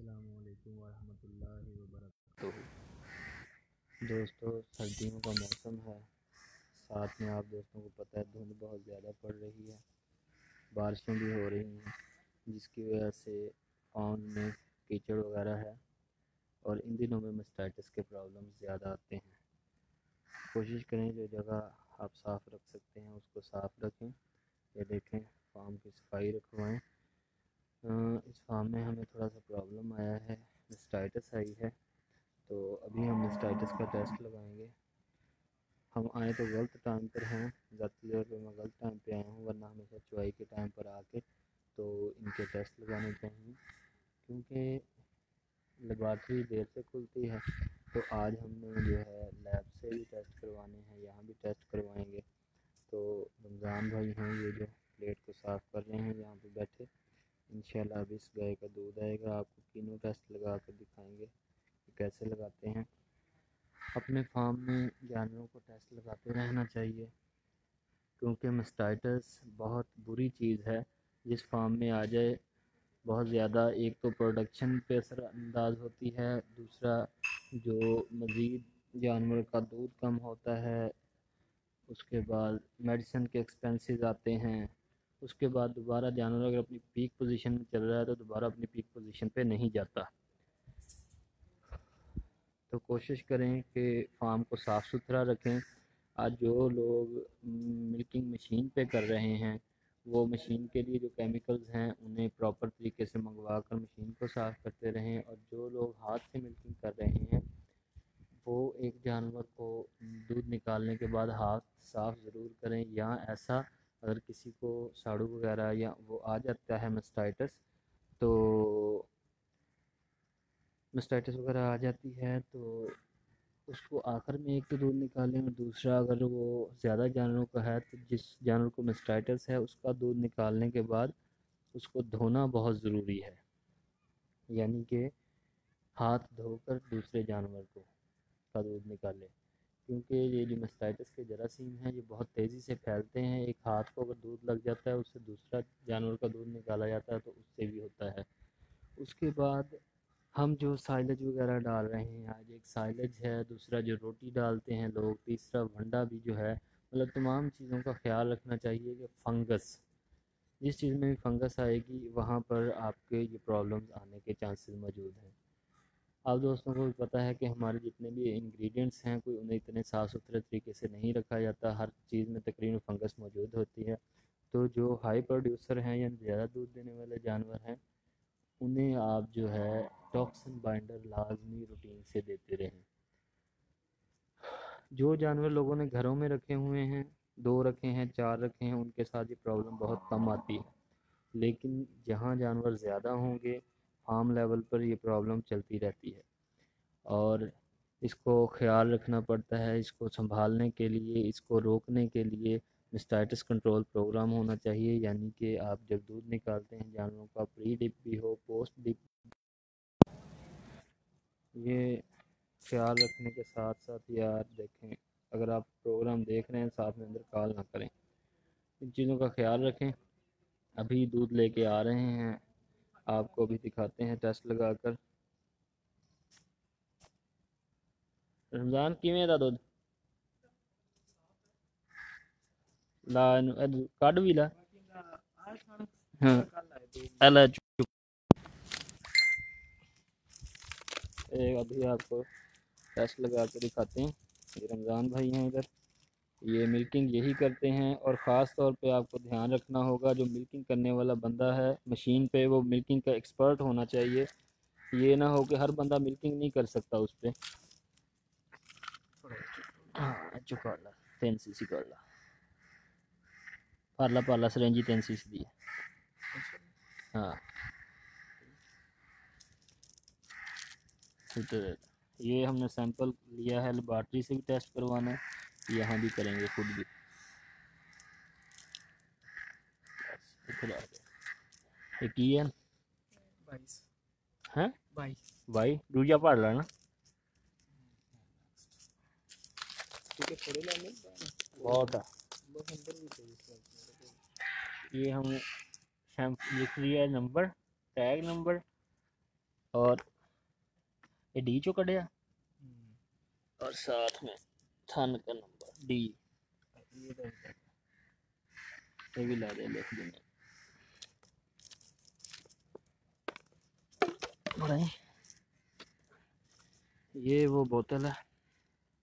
अस्सलामुअलैकुम वरहमतुल्लाहि वबरकातुहू। दोस्तों, सर्दियों का मौसम है। साथ में आप दोस्तों को पता है धुंध बहुत ज़्यादा पड़ रही है, बारिशें भी हो रही हैं, जिसकी वजह से फाउंड में कीचड़ वगैरह है और इन दिनों में मास्टाइटिस के प्रॉब्लम ज़्यादा आते हैं। कोशिश करें जो जगह आप साफ़ रख सकते हैं उसको साफ़ रखें। ये देखें, फार्म की सफाई रखवाएं। इस फार्म में हमें थोड़ा सा प्रॉब्लम आया है, मास्टाइटिस आई है, तो अभी हम मास्टाइटिस का टेस्ट लगाएंगे। हम आए तो गलत टाइम पर हैं, ज़ाती तौर पर मैं गलत टाइम पे आया हूँ, वरना हमेशा चुवाई के टाइम पर आके तो इनके टेस्ट लगाने चाहिए, क्योंकि लेबॉर्ट्री देर से खुलती है। तो आज हमने जो है लैब से भी टेस्ट करवाने हैं, यहाँ भी टेस्ट करवाएंगे। तो रमज़ान भाई हैं ये जो प्लेट को साफ़ कर रहे हैं यहाँ पे बैठे। इंशाल्लाह अब इस गाय का दूध आएगा, आपको तीनों टेस्ट लगा कर दिखाएंगे कि कैसे लगाते हैं। अपने फार्म में जानवरों को टेस्ट लगाते रहना चाहिए, क्योंकि मास्टाइटिस बहुत बुरी चीज़ है। जिस फार्म में आ जाए बहुत ज़्यादा, एक तो प्रोडक्शन पे असरअंदाज होती है, दूसरा जो मज़ीद जानवर का दूध कम होता है, उसके बाद मेडिसिन के एक्सपेंसेस आते हैं, उसके बाद दोबारा जानवर अगर अपनी पीक पोजीशन में चल रहा है तो दोबारा अपनी पीक पोजीशन पे नहीं जाता। तो कोशिश करें कि फार्म को साफ़ सुथरा रखें। आज जो लोग मिल्किंग मशीन पे कर रहे हैं, वो मशीन के लिए जो केमिकल्स हैं उन्हें प्रॉपर तरीके से मंगवा कर मशीन को साफ़ करते रहें, और जो लोग हाथ से मिल्किंग कर रहे हैं वो एक जानवर को दूध निकालने के बाद हाथ साफ़ ज़रूर करें। या ऐसा अगर किसी को साड़ू वगैरह या वो आ जाता है मास्टाइटिस वगैरह आ जाती है, तो उसको आखिर में एक तो दूध निकालें, और दूसरा अगर वो ज़्यादा जानवरों का है तो जिस जानवर को मास्टाइटिस है उसका दूध निकालने के बाद उसको धोना बहुत ज़रूरी है, यानी कि हाथ धोकर दूसरे जानवर को का दूध निकालें, क्योंकि ये जो मास्टाइटिस के जरासीम हैं ये बहुत तेज़ी से फैलते हैं। एक हाथ को अगर दूध लग जाता है, उससे दूसरा जानवर का दूध निकाला जाता है तो उससे भी होता है। उसके बाद हम जो साइलेज वगैरह डाल रहे हैं, आज एक साइलेज है, दूसरा जो रोटी डालते हैं लोग, तीसरा वंडा भी जो है, मतलब तमाम चीज़ों का ख्याल रखना चाहिए कि फंगस, जिस चीज़ में भी फंगस आएगी वहाँ पर आपके ये प्रॉब्लम्स आने के चांसेस मौजूद हैं। आप दोस्तों को भी पता है कि हमारे जितने भी इंग्रेडिएंट्स हैं कोई उन्हें इतने साफ़ सुथरे तरीके से नहीं रखा जाता, हर चीज़ में तकरीबन फंगस मौजूद होती है। तो जो हाई प्रोड्यूसर हैं या ज़्यादा दूध देने वाले जानवर हैं, उन्हें आप जो है टॉक्सिन बाइंडर लाजमी रूटीन से देते रहें। जो जानवर लोगों ने घरों में रखे हुए हैं, 2 रखे हैं, 4 रखे हैं, उनके साथ ये प्रॉब्लम बहुत कम आती है, लेकिन जहाँ जानवर ज़्यादा होंगे फार्म लेवल पर ये प्रॉब्लम चलती रहती है, और इसको ख्याल रखना पड़ता है। इसको संभालने के लिए, इसको रोकने के लिए मास्टाइटिस कंट्रोल प्रोग्राम होना चाहिए, यानी कि आप जब दूध निकालते हैं जानवरों का प्री डिप भी हो, पोस्ट डिप, ये ख्याल रखने के साथ साथ यार देखें, अगर आप प्रोग्राम देख रहे हैं साथ में अंदर कॉल ना करें, इन चीज़ों का ख्याल रखें। अभी दूध लेके आ रहे हैं, आपको अभी दिखाते हैं टेस्ट लगाकर। रमज़ान किवें दा दूध ला कड भी ला। हाँ अला अभी आपको टेस्ट लगा कर दिखाते हैं। ये रमज़ान भाई हैं इधर, ये मिल्किंग यही करते हैं, और ख़ास तौर पे आपको ध्यान रखना होगा जो मिल्किंग करने वाला बंदा है मशीन पे, वो मिल्किंग का एक्सपर्ट होना चाहिए। ये ना हो कि हर बंदा मिल्किंग नहीं कर सकता उस पर। हाँ चुका ला 3 cc कर ला, पाला पाला सरेंजी 3 cc दी है। हाँ तो ये हमने सैंपल लिया है, लेबॉर्ट्री से भी टेस्ट करवाना है, यहाँ भी करेंगे खुद भी। एक ही है हैं भाई दूजा पढ़ लेना बहुत है। ये हमने लिख लिया नंबर, टैग नंबर, और ये डी चो कढ़िया और साथ में थन का नंबर डी, ये भी ला दे लिख देंगे। ये वो बोतल है,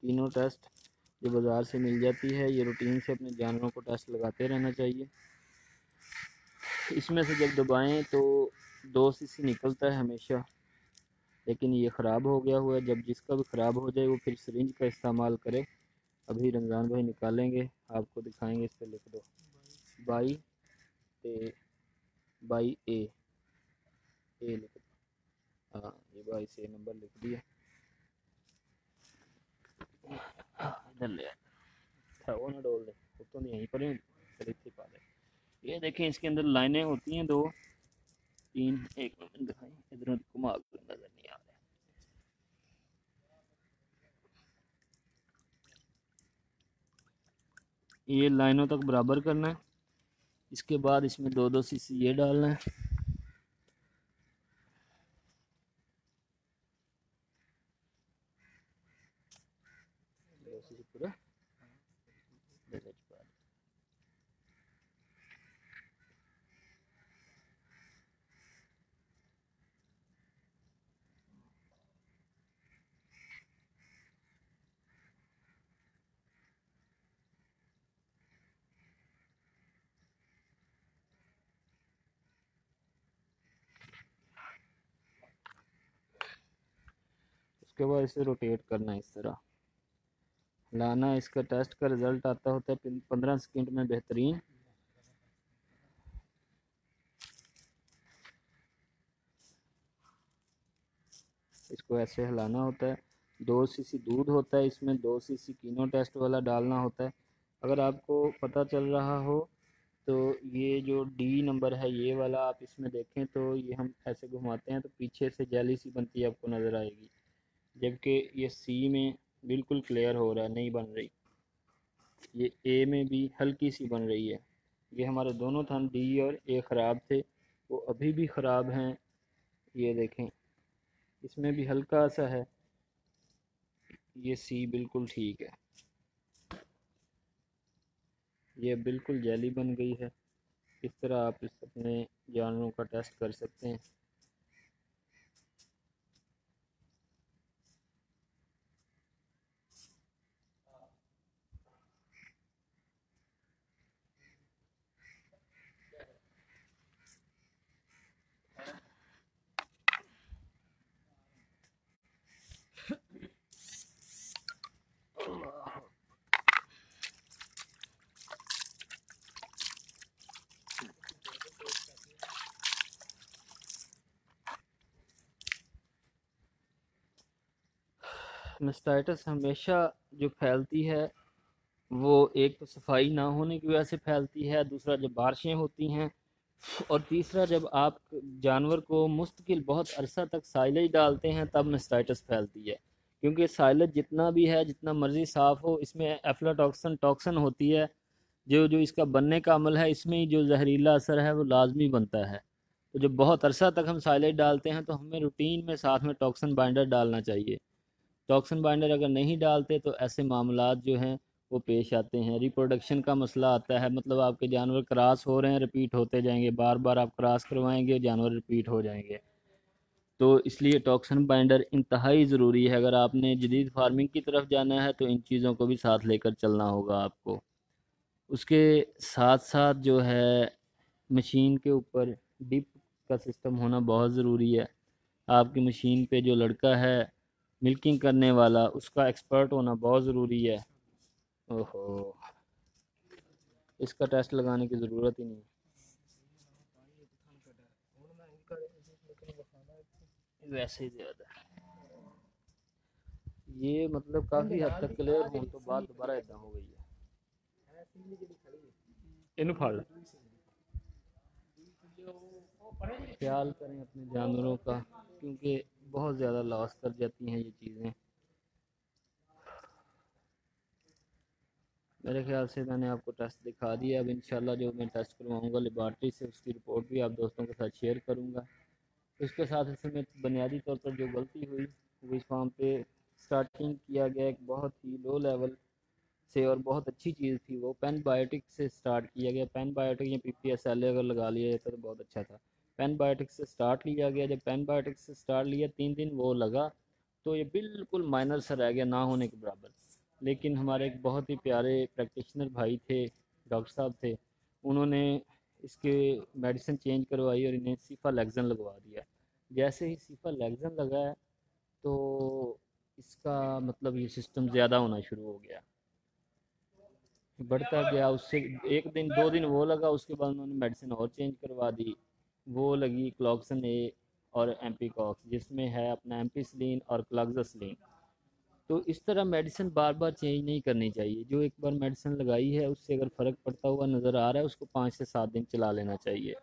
तीनों टेस्ट जो बाज़ार से मिल जाती है, ये रूटीन से अपने जानवरों को टेस्ट लगाते रहना चाहिए। इसमें से जब दबाएं तो 2 सीसी निकलता है हमेशा, लेकिन ये ख़राब हो गया हुआ है। जब जिसका भी ख़राब हो जाए वो फिर सिरिंज का इस्तेमाल करे। अभी रमज़ान भाई निकालेंगे, आपको दिखाएंगे। इस पर लिख दो बाई ए लिख दो। हाँ, ये बाई से नंबर लिख दिया। इधर ले वो ना डोल दे, तो नहीं यहीं पर ही पा दे। ये देखें, इसके अंदर लाइनें होती हैं 2 3, एक मिनट दिखाई, इधर घुमा नजर नहीं आ रहा। ये लाइनों तक बराबर करना है। इसके बाद इसमें 2-2 सीसी ये डालना है। पूरा उसके बाद इसे रोटेट करना है, इस तरह लाना। इसका टेस्ट का रिज़ल्ट आता होता है 15 सेकंड में बेहतरीन। इसको ऐसे हिलाना होता है। 2 सीसी दूध होता है इसमें, 2 सीसी कीनो टेस्ट वाला डालना होता है। अगर आपको पता चल रहा हो तो ये जो डी नंबर है ये वाला, आप इसमें देखें तो ये हम ऐसे घुमाते हैं तो पीछे से जेली सी बनती है, आपको नज़र आएगी। जबकि ये सी में बिल्कुल क्लियर हो रहा है, नहीं बन रही। ये ए में भी हल्की सी बन रही है। ये हमारे दोनों थन डी और ए ख़राब थे, वो अभी भी ख़राब हैं। ये देखें, इसमें भी हल्का सा है। ये सी बिल्कुल ठीक है, ये बिल्कुल जेली बन गई है। इस तरह आप इस अपने जानवरों का टेस्ट कर सकते हैं। मेस्टाइटिस हमेशा जो फैलती है वो एक तो सफाई ना होने की वजह से फैलती है, दूसरा जब बारिशें होती हैं, और तीसरा जब आप जानवर को मुस्तकिल बहुत अरसा तक साइलेज डालते हैं तब मेस्टाइटिस फैलती है। क्योंकि साइलेज जितना भी है, जितना मर्ज़ी साफ़ हो, इसमें एफ्लाटॉक्सिन टॉक्सिन होती है। जो जो इसका बनने का अमल है, इसमें ही जो जहरीला असर है वो लाजमी बनता है। तो जब बहुत अरसा तक हम साइलेज डालते हैं तो हमें रूटीन में साथ में टॉक्सिन बाइंडर डालना चाहिए। टॉक्सिन बाइंडर अगर नहीं डालते तो ऐसे मामलात जो हैं वो पेश आते हैं। रिप्रोडक्शन का मसला आता है, मतलब आपके जानवर क्रॉस हो रहे हैं, रिपीट होते जाएंगे, बार बार आप क्रॉस करवाएंगे, जानवर रिपीट हो जाएंगे। तो इसलिए टॉक्सिन बाइंडर इंतहाई ज़रूरी है। अगर आपने जदीद फार्मिंग की तरफ जाना है तो इन चीज़ों को भी साथ लेकर चलना होगा आपको। उसके साथ साथ जो है मशीन के ऊपर डिप का सिस्टम होना बहुत ज़रूरी है। आपकी मशीन पे जो लड़का है मिल्किंग करने वाला, उसका एक्सपर्ट होना बहुत ज़रूरी है। ओहो, इसका टेस्ट लगाने की ज़रूरत ही नहीं। वैसे ही ज़्यादा ये मतलब काफ़ी हद तक क्लियर होने तो बाद दोबारा इदा हो गई है। इन फड़ ख्याल करें अपने जानवरों का, क्योंकि बहुत ज़्यादा लॉस कर जाती हैं ये चीज़ें। मेरे ख्याल से मैंने आपको टेस्ट दिखा दिया। अब इंशाल्लाह जो मैं टेस्ट करवाऊँगा लेबॉर्ट्री से, उसकी रिपोर्ट भी आप दोस्तों के साथ शेयर करूँगा। उसके साथ इसमें बुनियादी तौर पर जो गलती हुई वो इस फॉर्म पे स्टार्टिंग किया गया एक बहुत ही लो लेवल से, और बहुत अच्छी चीज़ थी वो, पेन बायोटिक से स्टार्ट किया गया। पेन बायोटिक या PPSLA अगर लगा लिया जाता तो बहुत अच्छा था। पेन बायोटिक से स्टार्ट लिया गया, जब पेन बायोटिक से स्टार्ट लिया 3 दिन वो लगा तो ये बिल्कुल माइनर सा रह गया, ना होने के बराबर। लेकिन हमारे एक बहुत ही प्यारे प्रैक्टिशनर भाई थे, डॉक्टर साहब थे, उन्होंने इसके मेडिसिन चेंज करवाई और इन्हें सिफालेक्सन लगवा दिया। जैसे ही सिफालेक्सन लगा है तो इसका मतलब ये सिस्टम ज़्यादा होना शुरू हो गया, बढ़ता गया। उससे 1 दिन 2 दिन वो लगा, उसके बाद उन्होंने मेडिसिन और चेंज करवा दी। वो लगी क्लॉक्सन और एम्पीकॉक्स, जिसमें है अपना एम्पीसिलिन और क्लॉक्सासिलिन। तो इस तरह मेडिसिन बार बार चेंज नहीं करनी चाहिए। जो एक बार मेडिसिन लगाई है उससे अगर फ़र्क पड़ता हुआ नज़र आ रहा है उसको 5 से 7 दिन चला लेना चाहिए।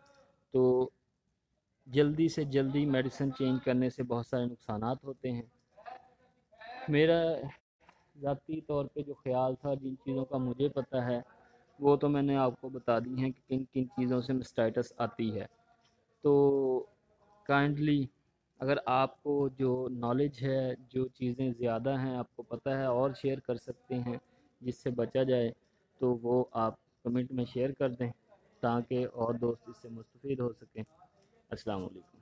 तो जल्दी से जल्दी मेडिसिन चेंज करने से बहुत सारे नुकसानात होते हैं। मेरा ज़ाती तौर पे जो ख्याल था, जिन चीज़ों का मुझे पता है वो तो मैंने आपको बता दी हैं कि किन किन चीज़ों से मास्टाइटिस आती है। तो काइंडली अगर आपको जो नॉलेज है, जो चीज़ें ज़्यादा हैं आपको पता है और शेयर कर सकते हैं जिससे बचा जाए, तो वो आप कमेंट में शेयर कर दें ताकि और दोस्त इससे मुस्तफ़ीद हो सकें। अस्सलाम वालेकुम।